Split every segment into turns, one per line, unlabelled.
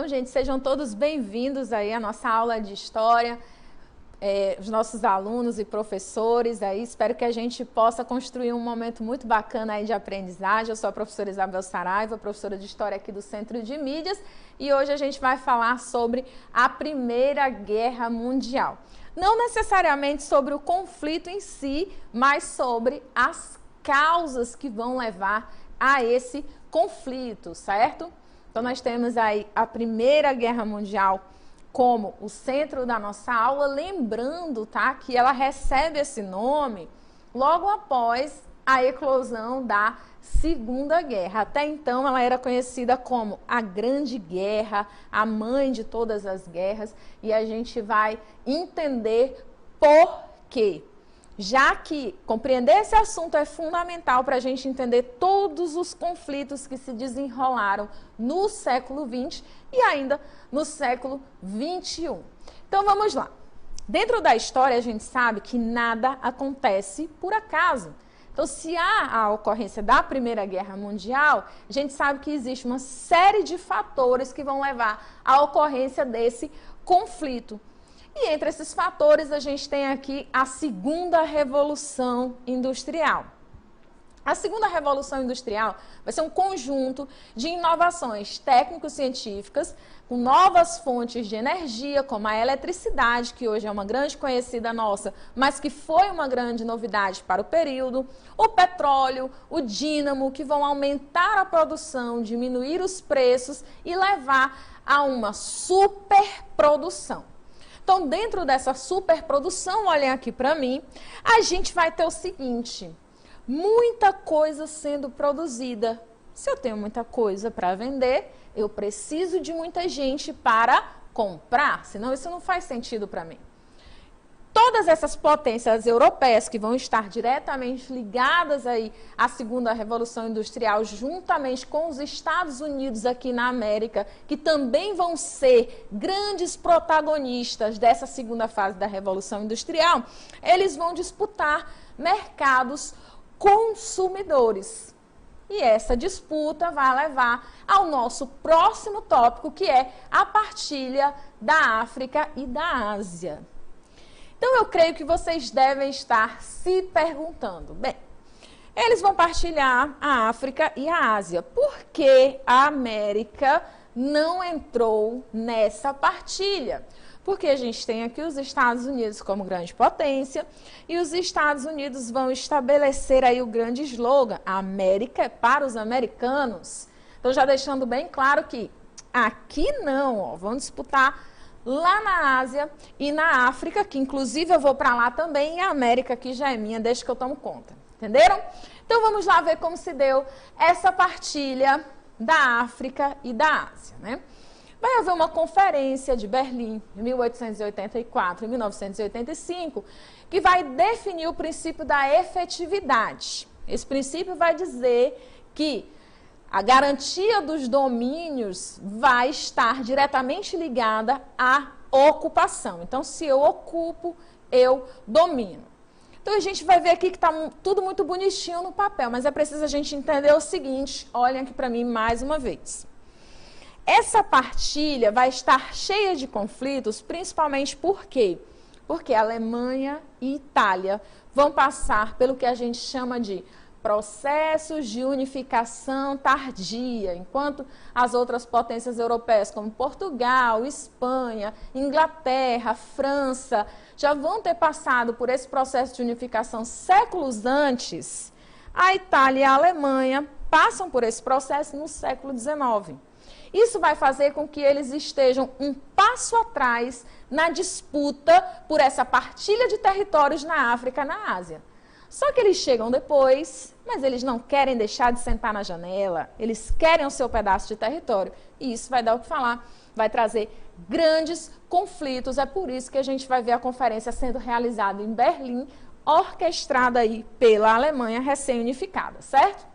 Então, gente, sejam todos bem-vindos aí à nossa aula de História, os nossos alunos e professores aí. Espero que a gente possa construir um momento muito bacana aí de aprendizagem. Eu sou a professora Isabel Saraiva, professora de História aqui do Centro de Mídias, e hoje a gente vai falar sobre a Primeira Guerra Mundial. Não necessariamente sobre o conflito em si, mas sobre as causas que vão levar a esse conflito, certo? Então, nós temos aí a Primeira Guerra Mundial como o centro da nossa aula, lembrando, tá, que ela recebe esse nome logo após a eclosão da Segunda Guerra. Até então, ela era conhecida como a Grande Guerra, a mãe de todas as guerras, e a gente vai entender por quê. Já que compreender esse assunto é fundamental para a gente entender todos os conflitos que se desenrolaram no século XX e ainda no século XXI. Então vamos lá. Dentro da história a gente sabe que nada acontece por acaso. Então, se há a ocorrência da Primeira Guerra Mundial, a gente sabe que existe uma série de fatores que vão levar à ocorrência desse conflito. E entre esses fatores, a gente tem aqui a Segunda Revolução Industrial. A Segunda Revolução Industrial vai ser um conjunto de inovações técnico-científicas com novas fontes de energia, como a eletricidade, que hoje é uma grande conhecida nossa, mas que foi uma grande novidade para o período, o petróleo, o dínamo, que vão aumentar a produção, diminuir os preços e levar a uma superprodução. Então, dentro dessa superprodução, olhem aqui para mim, a gente vai ter o seguinte: muita coisa sendo produzida. Se eu tenho muita coisa para vender, eu preciso de muita gente para comprar, senão isso não faz sentido para mim. Todas essas potências europeias que vão estar diretamente ligadas aí à Segunda Revolução Industrial, juntamente com os Estados Unidos aqui na América, que também vão ser grandes protagonistas dessa segunda fase da Revolução Industrial, eles vão disputar mercados consumidores. E essa disputa vai levar ao nosso próximo tópico, que é a partilha da África e da Ásia. Então, eu creio que vocês devem estar se perguntando, bem, eles vão partilhar a África e a Ásia. Por que a América não entrou nessa partilha? Porque a gente tem aqui os Estados Unidos como grande potência e os Estados Unidos vão estabelecer aí o grande slogan: a América é para os americanos. Então, já deixando bem claro que aqui não, ó, vão disputar lá na Ásia e na África, que inclusive eu vou para lá também, e a América aqui já é minha, desde que eu tomo conta. Entenderam? Então vamos lá ver como se deu essa partilha da África e da Ásia, né? Vai haver uma conferência de Berlim, em 1884 e 1985, que vai definir o princípio da efetividade. Esse princípio vai dizer que a garantia dos domínios vai estar diretamente ligada à ocupação. Então, se eu ocupo, eu domino. Então, a gente vai ver aqui que está tudo muito bonitinho no papel, mas é preciso a gente entender o seguinte, olhem aqui para mim mais uma vez. Essa partilha vai estar cheia de conflitos, principalmente por quê? Porque a Alemanha e Itália vão passar pelo que a gente chama de processos de unificação tardia, enquanto as outras potências europeias, como Portugal, Espanha, Inglaterra, França, já vão ter passado por esse processo de unificação séculos antes, a Itália e a Alemanha passam por esse processo no século XIX. Isso vai fazer com que eles estejam um passo atrás na disputa por essa partilha de territórios na África e na Ásia. Só que eles chegam depois, mas eles não querem deixar de sentar na janela, eles querem o seu pedaço de território. E isso vai dar o que falar, vai trazer grandes conflitos. É por isso que a gente vai ver a conferência sendo realizada em Berlim, orquestrada aí pela Alemanha recém-unificada, certo?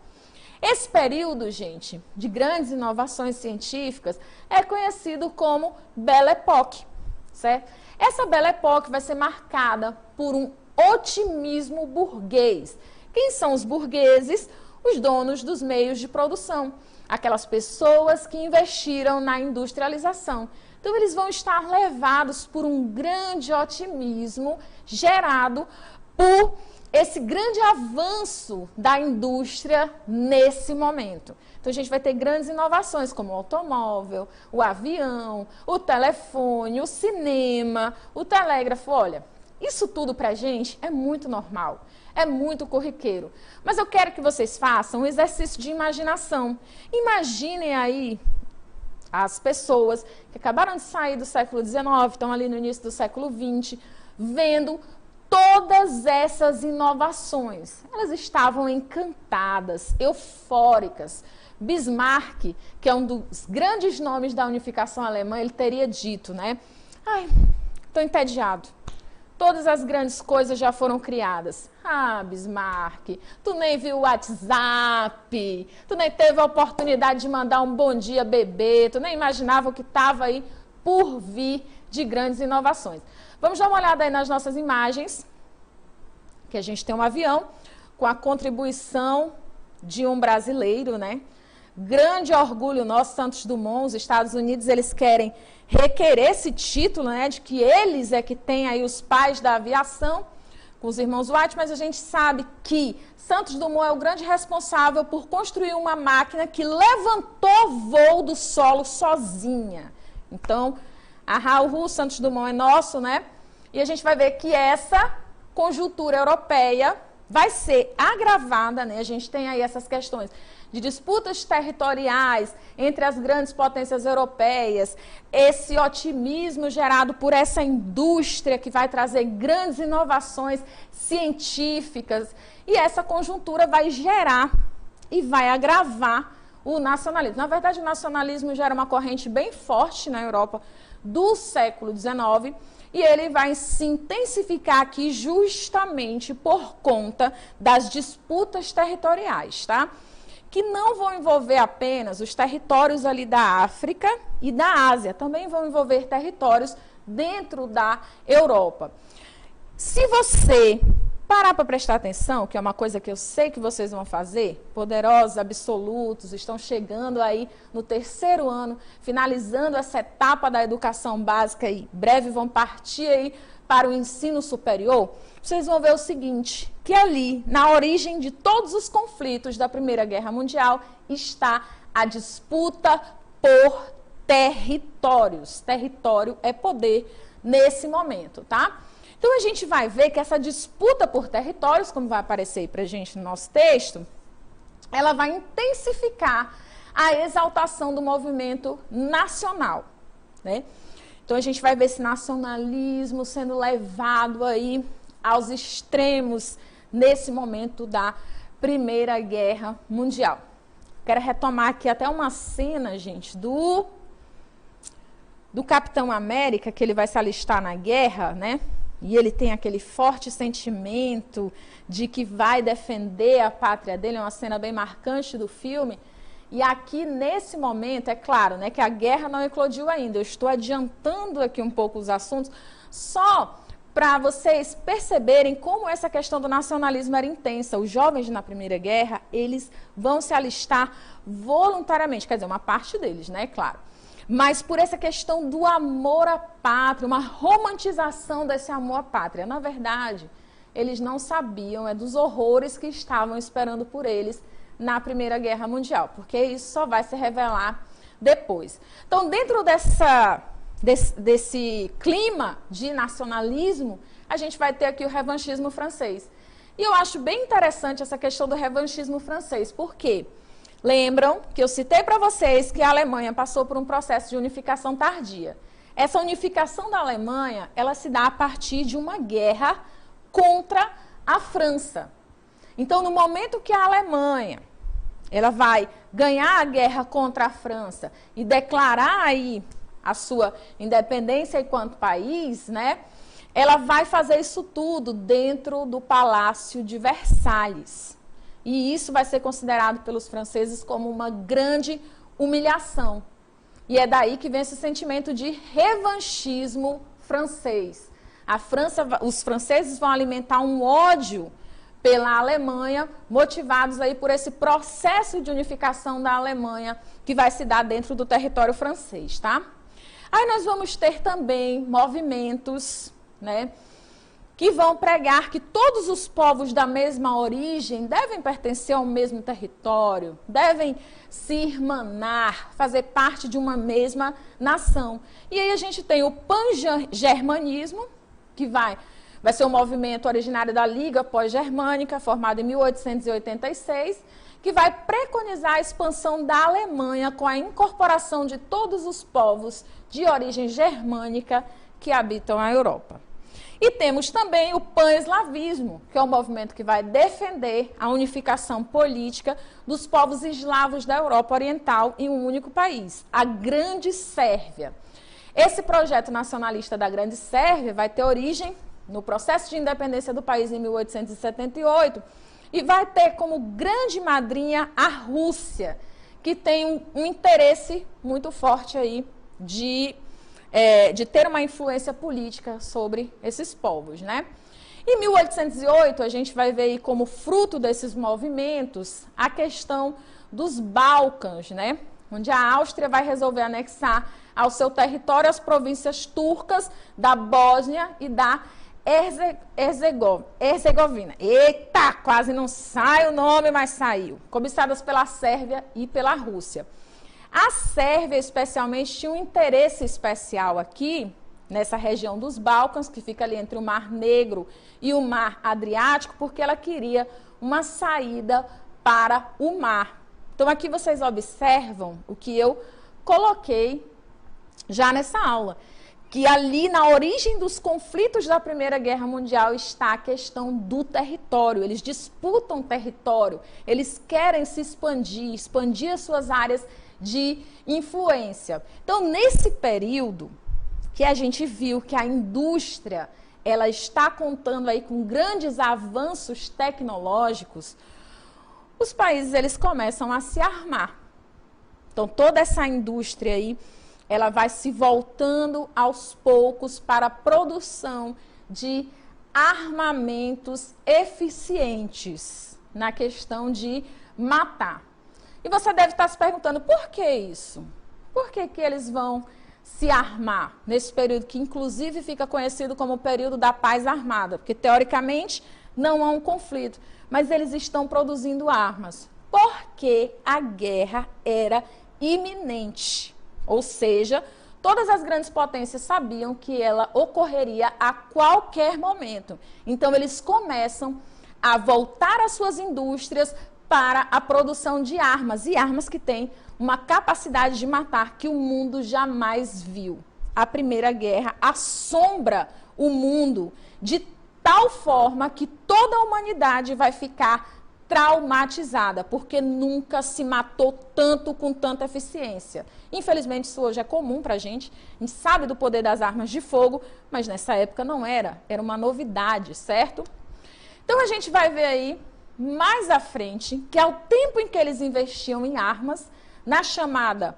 Esse período, gente, de grandes inovações científicas é conhecido como Belle Époque, certo? Essa Belle Époque vai ser marcada por um otimismo burguês. Quem são os burgueses? Os donos dos meios de produção. aquelas pessoas que investiram na industrialização. Então, eles vão estar levados por um grande otimismo gerado por esse grande avanço da indústria nesse momento. Então, a gente vai ter grandes inovações, como o automóvel, o avião, o telefone, o cinema, o telégrafo. Olha, isso tudo para a gente é muito normal, é muito corriqueiro. Mas eu quero que vocês façam um exercício de imaginação. Imaginem aí as pessoas que acabaram de sair do século XIX, estão ali no início do século XX, vendo todas essas inovações. Elas estavam encantadas, eufóricas. Bismarck, que é um dos grandes nomes da unificação alemã, ele teria dito, né? Ai, estou entediado. Todas as grandes coisas já foram criadas. Ah, Bismarck, tu nem viu o WhatsApp, tu nem teve a oportunidade de mandar um bom dia bebê, tu nem imaginava o que estava aí por vir de grandes inovações. Vamos dar uma olhada aí nas nossas imagens, que a gente tem um avião com a contribuição de um brasileiro, né? Grande orgulho nosso, Santos Dumont. Os Estados Unidos, eles querem requerer esse título, né, de que eles é que têm aí os pais da aviação, com os irmãos Wright, mas a gente sabe que Santos Dumont é o grande responsável por construir uma máquina que levantou voo do solo sozinha. Então, a Raul Santos Dumont é nosso, né? E a gente vai ver que essa conjuntura europeia vai ser agravada, né? A gente tem aí essas questões de disputas territoriais entre as grandes potências europeias, esse otimismo gerado por essa indústria que vai trazer grandes inovações científicas, e essa conjuntura vai gerar e vai agravar o nacionalismo. Na verdade, o nacionalismo já era uma corrente bem forte na Europa do século XIX, e ele vai se intensificar aqui justamente por conta das disputas territoriais, tá? Que não vão envolver apenas os territórios ali da África e da Ásia, também vão envolver territórios dentro da Europa. Se você parar para prestar atenção, que é uma coisa que eu sei que vocês vão fazer, poderosos, absolutos, estão chegando aí no 3º ano, finalizando essa etapa da educação básica e breve vão partir aí para o ensino superior, vocês vão ver o seguinte, que ali, na origem de todos os conflitos da Primeira Guerra Mundial, está a disputa por territórios. Território é poder nesse momento, tá? Então, a gente vai ver que essa disputa por territórios, como vai aparecer aí pra gente no nosso texto, ela vai intensificar a exaltação do movimento nacional, né? Então, a gente vai ver esse nacionalismo sendo levado aí aos extremos nesse momento da Primeira Guerra Mundial. Quero retomar aqui até uma cena, gente, do Capitão América, que ele vai se alistar na guerra, né? E ele tem aquele forte sentimento de que vai defender a pátria dele, é uma cena bem marcante do filme. E aqui, nesse momento, é claro, né, que a guerra não eclodiu ainda. Eu estou adiantando aqui um pouco os assuntos, só para vocês perceberem como essa questão do nacionalismo era intensa. Os jovens na Primeira Guerra, eles vão se alistar voluntariamente, quer dizer, uma parte deles, né, claro. Mas por essa questão do amor à pátria, uma romantização desse amor à pátria. Na verdade, eles não sabiam dos horrores que estavam esperando por eles na Primeira Guerra Mundial, porque isso só vai se revelar depois. Então, dentro desse clima de nacionalismo, a gente vai ter aqui o revanchismo francês. E eu acho bem interessante essa questão do revanchismo francês, por quê? Lembram que eu citei para vocês que a Alemanha passou por um processo de unificação tardia. Essa unificação da Alemanha, ela se dá a partir de uma guerra contra a França. Então, no momento que a Alemanha ela vai ganhar a guerra contra a França e declarar aí a sua independência enquanto país, né? Ela vai fazer isso tudo dentro do Palácio de Versalhes. E isso vai ser considerado pelos franceses como uma grande humilhação. E é daí que vem esse sentimento de revanchismo francês. Os franceses vão alimentar um ódio pela Alemanha, motivados aí por esse processo de unificação da Alemanha que vai se dar dentro do território francês, tá? Aí nós vamos ter também movimentos, né, que vão pregar que todos os povos da mesma origem devem pertencer ao mesmo território, devem se irmanar, fazer parte de uma mesma nação. E aí a gente tem o pan-germanismo, que vai ser um movimento originário da Liga Pós-Germânica, formado em 1886, que vai preconizar a expansão da Alemanha com a incorporação de todos os povos de origem germânica que habitam a Europa. E temos também o pan-eslavismo, que é um movimento que vai defender a unificação política dos povos eslavos da Europa Oriental em um único país, a Grande Sérvia. Esse projeto nacionalista da Grande Sérvia vai ter origem no processo de independência do país em 1878 e vai ter como grande madrinha a Rússia, que tem um interesse muito forte aí de ter uma influência política sobre esses povos, né? Em 1808, a gente vai ver aí como fruto desses movimentos a questão dos Balcãs, né? Onde a Áustria vai resolver anexar ao seu território as províncias turcas da Bósnia e da Herzegovina. Eita, quase não sai o nome, mas saiu. Cobiçadas pela Sérvia e pela Rússia. A Sérvia, especialmente, tinha um interesse especial aqui, nessa região dos Balcãs, que fica ali entre o Mar Negro e o Mar Adriático, porque ela queria uma saída para o mar. Então, aqui vocês observam o que eu coloquei já nessa aula, que ali na origem dos conflitos da Primeira Guerra Mundial está a questão do território. Eles disputam território, eles querem se expandir as suas áreas de influência. Então, nesse período que a gente viu que a indústria ela está contando aí com grandes avanços tecnológicos, os países eles começam a se armar. Então, toda essa indústria aí, ela vai se voltando aos poucos para a produção de armamentos eficientes na questão de matar. E você deve estar se perguntando, por que isso? Por que eles vão se armar nesse período que, inclusive, fica conhecido como o período da paz armada? Porque, teoricamente, não há um conflito, mas eles estão produzindo armas. Porque a guerra era iminente. Ou seja, todas as grandes potências sabiam que ela ocorreria a qualquer momento. Então, eles começam a voltar às suas indústrias para a produção de armas, e armas que têm uma capacidade de matar que o mundo jamais viu. A Primeira Guerra assombra o mundo de tal forma que toda a humanidade vai ficar traumatizada, porque nunca se matou tanto com tanta eficiência. Infelizmente, isso hoje é comum para a gente sabe do poder das armas de fogo, mas nessa época não era uma novidade, certo? Então, a gente vai ver aí, mais à frente, que ao tempo em que eles investiam em armas, na chamada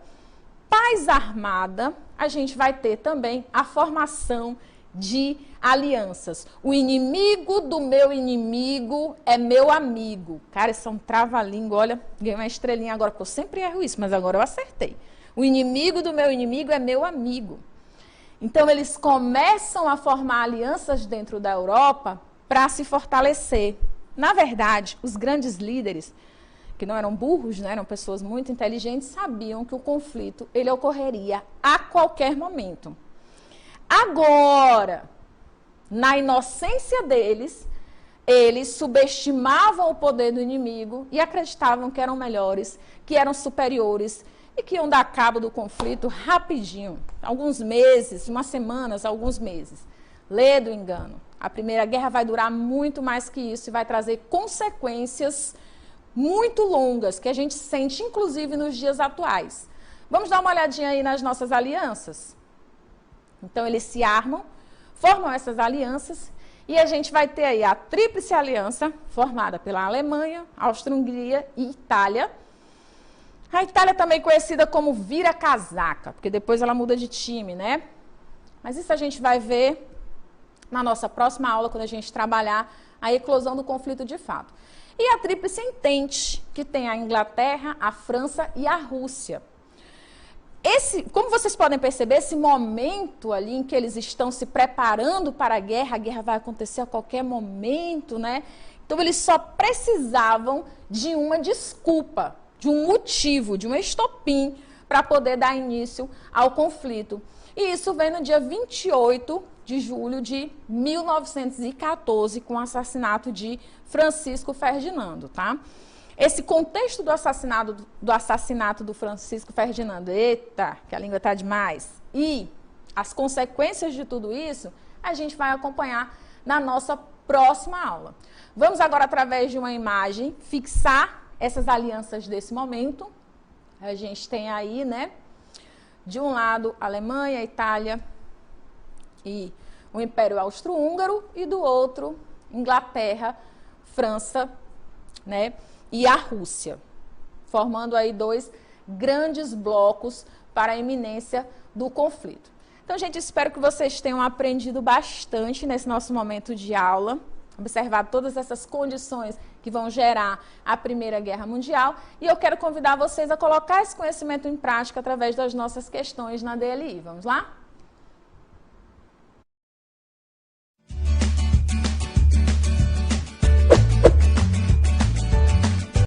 paz armada, a gente vai ter também a formação de alianças. O inimigo do meu inimigo é meu amigo. Cara, isso é um trava-língua. Olha, ganhei uma estrelinha agora, porque eu sempre erro isso, mas agora eu acertei. O inimigo do meu inimigo é meu amigo. Então, eles começam a formar alianças dentro da Europa para se fortalecer. Na verdade, os grandes líderes, que não eram burros, né, eram pessoas muito inteligentes, sabiam que o conflito ele ocorreria a qualquer momento. Agora, na inocência deles, eles subestimavam o poder do inimigo e acreditavam que eram melhores, que eram superiores e que iam dar cabo do conflito rapidinho, alguns meses, umas semanas, alguns meses. Lê do engano. A Primeira Guerra vai durar muito mais que isso e vai trazer consequências muito longas, que a gente sente, inclusive, nos dias atuais. Vamos dar uma olhadinha aí nas nossas alianças? Então, eles se armam, formam essas alianças, e a gente vai ter aí a Tríplice Aliança, formada pela Alemanha, Áustria-Hungria e Itália. A Itália também conhecida como vira-casaca, porque depois ela muda de time, né? Mas isso a gente vai ver na nossa próxima aula, quando a gente trabalhar a eclosão do conflito de fato. E a Tríplice Entente, que tem a Inglaterra, a França e a Rússia. Como vocês podem perceber, esse momento ali em que eles estão se preparando para a guerra vai acontecer a qualquer momento, né? Então, eles só precisavam de uma desculpa, de um motivo, de um estopim para poder dar início ao conflito. E isso vem no dia 28 de julho de 1914, com o assassinato de Francisco Ferdinando, tá? Esse contexto do assassinato do Francisco Ferdinando, eita, que a língua está demais, e as consequências de tudo isso, a gente vai acompanhar na nossa próxima aula. Vamos agora, através de uma imagem, fixar essas alianças desse momento. A gente tem aí, né, de um lado, Alemanha, Itália e o Império Austro-Húngaro, e do outro, Inglaterra, França, né, e a Rússia, formando aí dois grandes blocos para a iminência do conflito. Então, gente, espero que vocês tenham aprendido bastante nesse nosso momento de aula, observado todas essas condições que vão gerar a Primeira Guerra Mundial, e eu quero convidar vocês a colocar esse conhecimento em prática através das nossas questões na DLI. Vamos lá?